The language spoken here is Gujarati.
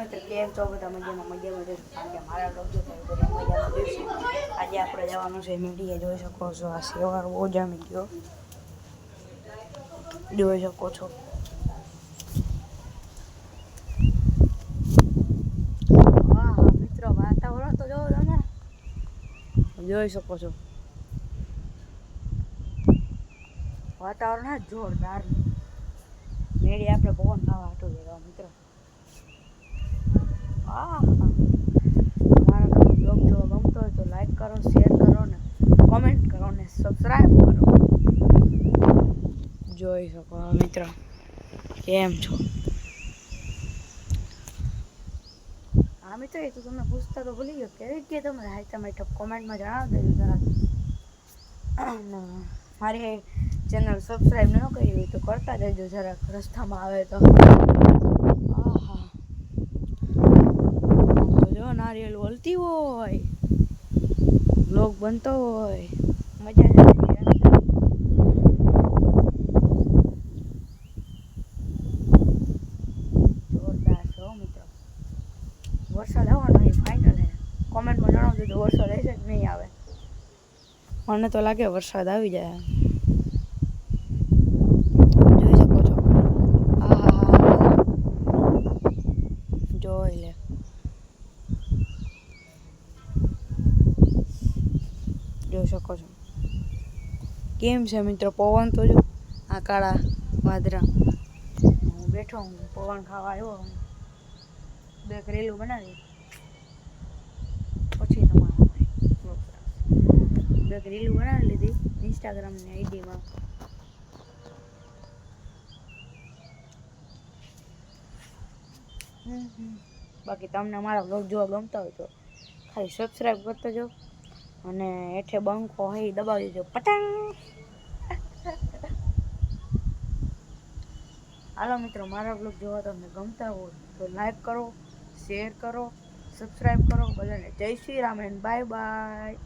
મિત્રો કેમ છો બધા? મજામાં જશો કારણ કે મારા લોકો જો થાય બધા મજામાં જઈશું. આજે આપણે જવાનું છે મીડિયા. જોઈ શકો છો આ સેવાર બહુ જામી ગયો, જોઈ શકો છો. હા હા મિત્રો, વાતાવરણ તો જોવો તમે, જોઈ શકો છો. વાતાવરણ હા જોરદાર. મેળી આપણે પવન ખાવા હાટું જવા મિત્રો. હા મારા બ્લોગ જો ગમતો હોય તો લાઈક કરો, શેર કરો ને કોમેન્ટ કરો ને સબસ્ક્રાઈબ કરો. જોઈ શકો મિત્રો કેમ છો. હા મિત્રો, એ તો તમને પૂછતા તો ભૂલી ગયો, કેવી ગયા તમે તમે કોમેન્ટમાં જણાવી દેજો જરાક. મારી ચેનલ સબસ્ક્રાઈબ ન કરી હોય તો કરતા જજો જરાક, રસ્તામાં આવે તો. આહા જો નારિયેલ વળતી હોય, બ્લોગ બનતો હોય, મજા જ આવી જાય. જોરદાર છો મિત્રો. વરસાદ આવવાનો એ ફાઇનલ છે. કોમેન્ટમાં જણાવજો તો વરસાદ આવશે કે નહીં આવે. મને તો લાગે વરસાદ આવી જાય. જોઈ શકો છો. આહા જોઈ લે. જોઈ શકો છો કેમ છે મિત્રો પવન તો જો. આ કાળા વાદળા, હું બેઠો હું પવન ખાવા આવ્યો. બે રેલું બનાવી પછી તમારું બે રીલું બનાવી લીધી ઇન્સ્ટાગ્રામની આઈડીમાં. બાકી તમને મારા બ્લોગ જોવા ગમતા હોય તો ખાલી સબસ્ક્રાઈબ કરતા જાઓ અને હેઠે બંકો હોય એ દબાવી દેજો પટંગ. હાલો મિત્રો, મારા બ્લોગ જોવા તમને ગમતા હોય તો લાઈક કરો, શેર કરો, સબસ્ક્રાઈબ કરો. બધાને જય Shri Ram and bye bye.